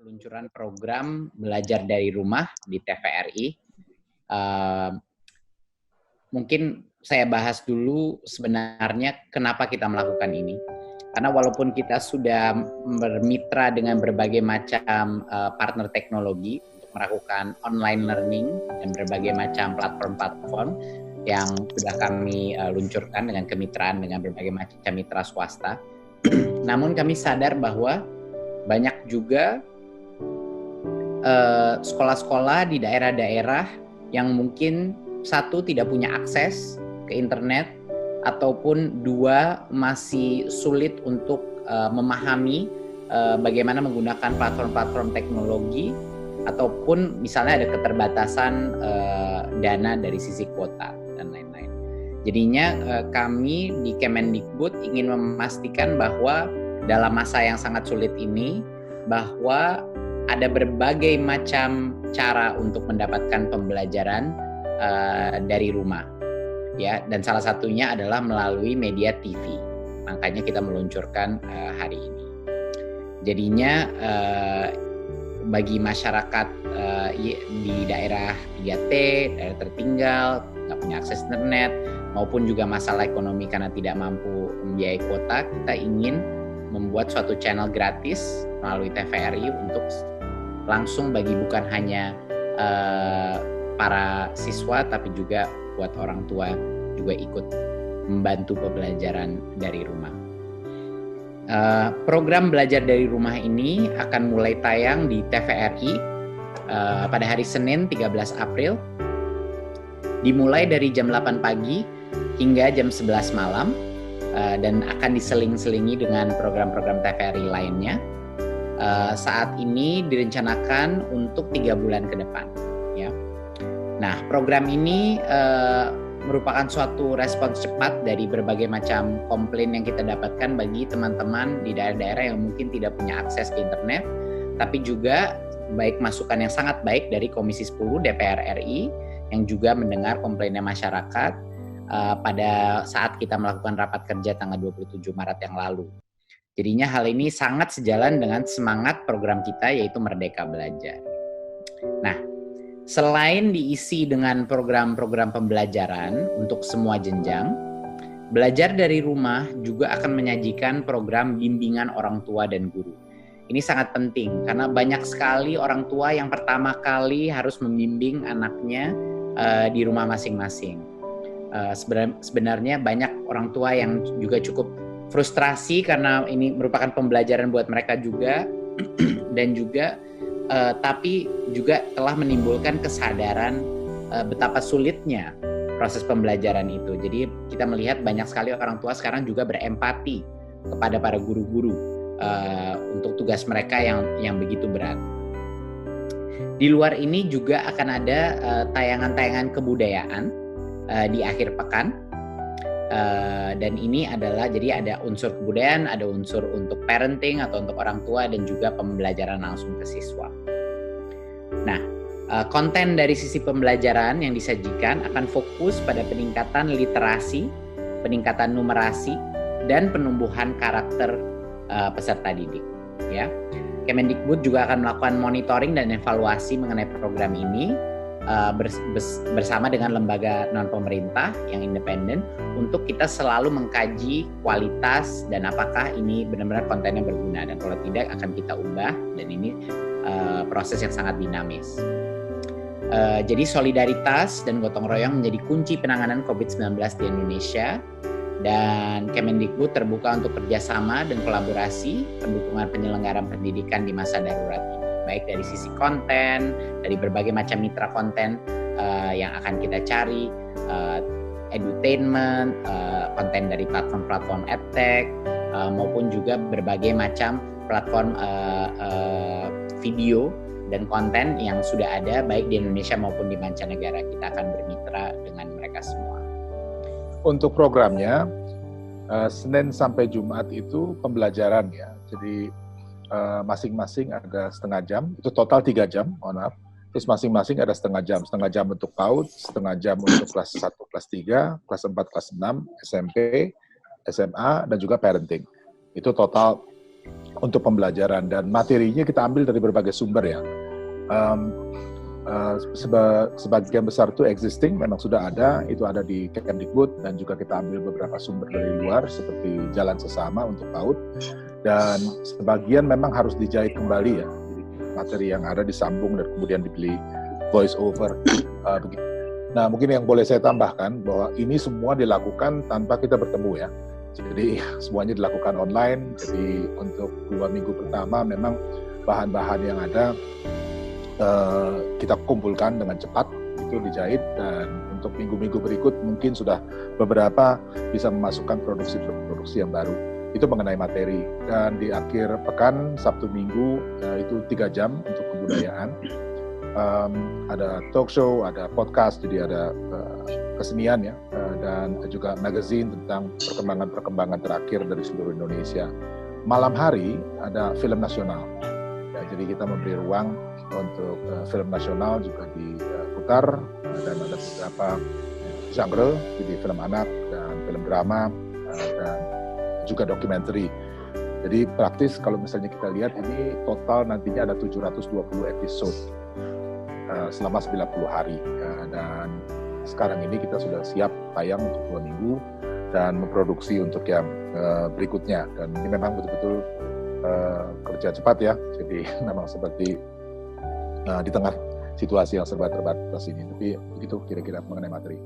peluncuran program belajar dari rumah di TVRI. Mungkin saya bahas dulu sebenarnya kenapa kita melakukan ini. Karena walaupun kita sudah bermitra dengan berbagai macam partner teknologi untuk melakukan online learning dan berbagai macam platform-platform yang sudah kami luncurkan dengan kemitraan dengan berbagai macam mitra swasta, namun kami sadar bahwa banyak juga sekolah-sekolah di daerah-daerah yang mungkin satu tidak punya akses ke internet, ataupun dua masih sulit untuk memahami bagaimana menggunakan platform-platform teknologi, ataupun misalnya ada keterbatasan dana dari sisi kuota dan lain-lain. Jadinya kami di Kemendikbud ingin memastikan bahwa dalam masa yang sangat sulit ini, bahwa ada berbagai macam cara untuk mendapatkan pembelajaran dari rumah, ya, dan salah satunya adalah melalui media TV. Makanya kita meluncurkan hari ini. Jadinya bagi masyarakat di daerah 3T, daerah tertinggal, nggak punya akses internet, maupun juga masalah ekonomi karena tidak mampu membiayai kuota, kita ingin membuat suatu channel gratis melalui TVRI untuk langsung bagi bukan hanya para siswa, tapi juga buat orang tua juga ikut membantu pembelajaran dari rumah. Program belajar dari rumah ini akan mulai tayang di TVRI pada hari Senin 13 April, dimulai dari jam 8 pagi hingga jam 11 malam, dan akan diseling-selingi dengan program-program TVRI lainnya. Saat ini direncanakan untuk 3 bulan ke depan, ya. Nah, program ini merupakan suatu respons cepat dari berbagai macam komplain yang kita dapatkan bagi teman-teman di daerah-daerah yang mungkin tidak punya akses ke internet, tapi juga baik masukan yang sangat baik dari Komisi 10 DPR RI yang juga mendengar komplainnya masyarakat pada saat kita melakukan rapat kerja tanggal 27 Maret yang lalu. Jadinya hal ini sangat sejalan dengan semangat program kita, yaitu Merdeka Belajar. Nah, selain diisi dengan program-program pembelajaran untuk semua jenjang, belajar dari rumah juga akan menyajikan program bimbingan orang tua dan guru. Ini sangat penting karena banyak sekali orang tua yang pertama kali harus membimbing anaknya di rumah masing-masing. Sebenarnya banyak orang tua yang juga cukup frustrasi karena ini merupakan pembelajaran buat mereka juga, dan juga tapi juga telah menimbulkan kesadaran betapa sulitnya proses pembelajaran itu. Jadi kita melihat banyak sekali orang tua sekarang juga berempati kepada para guru-guru untuk tugas mereka yang begitu berat. Di luar ini juga akan ada tayangan-tayangan kebudayaan di akhir pekan. Dan ini adalah, jadi ada unsur kebudayaan, ada unsur untuk parenting atau untuk orang tua, dan juga pembelajaran langsung ke siswa. Nah, konten dari sisi pembelajaran yang disajikan akan fokus pada peningkatan literasi, peningkatan numerasi, dan penumbuhan karakter peserta didik. Ya, Kemendikbud juga akan melakukan monitoring dan evaluasi mengenai program ini bersama dengan lembaga non-pemerintah yang independen untuk kita selalu mengkaji kualitas dan apakah ini benar-benar kontennya berguna, dan kalau tidak akan kita ubah, dan ini proses yang sangat dinamis. Jadi solidaritas dan gotong royong menjadi kunci penanganan COVID-19 di Indonesia, dan Kemendikbud terbuka untuk kerjasama dan kolaborasi pendukungan penyelenggaraan pendidikan di masa darurat ini, baik dari sisi konten, dari berbagai macam mitra konten yang akan kita cari, edutainment, konten dari platform-platform edtech, maupun juga berbagai macam platform video dan konten yang sudah ada baik di Indonesia maupun di mancanegara. Kita akan bermitra dengan mereka semua. Untuk programnya, Senin sampai Jumat itu pembelajaran, ya. Jadi masing-masing ada setengah jam, itu total 3 jam, mohon maaf. Terus masing-masing ada setengah jam untuk PAUD, setengah jam untuk kelas 1, kelas 3, kelas 4, kelas 6, SMP, SMA, dan juga parenting. Itu total untuk pembelajaran, dan materinya kita ambil dari berbagai sumber ya. Sebagian besar itu existing, memang sudah ada, itu ada di Kemdikbud, dan juga kita ambil beberapa sumber dari luar seperti Jalan Sesama untuk PAUD, dan sebagian memang harus dijahit kembali ya. Jadi materi yang ada disambung dan kemudian dibeli voice over. Nah, mungkin yang boleh saya tambahkan bahwa ini semua dilakukan tanpa kita bertemu ya. Jadi semuanya dilakukan online. Jadi untuk 2 minggu pertama memang bahan-bahan yang ada kita kumpulkan dengan cepat, itu dijahit, dan untuk minggu-minggu berikut mungkin sudah beberapa bisa memasukkan produksi-produksi yang baru. Itu mengenai materi. Dan di akhir pekan, Sabtu Minggu, itu 3 jam untuk kebudayaan. Ada talk show, ada podcast, jadi ada kesenian ya, dan juga magazine tentang perkembangan terakhir dari seluruh Indonesia. Malam hari ada film nasional. Ya, jadi kita memberi ruang untuk film nasional juga diputar, dan ada beberapa genre, jadi film anak dan film drama dan juga dokumenter. Jadi praktis kalau misalnya kita lihat ini total nantinya ada 720 episode selama 90 hari. Dan sekarang ini kita sudah siap tayang untuk 2 minggu dan memproduksi untuk yang berikutnya. Dan ini memang betul-betul kerja cepat ya. Jadi memang seperti di tengah situasi yang serba terbatas ini. Tapi begitu kira-kira mengenai materi.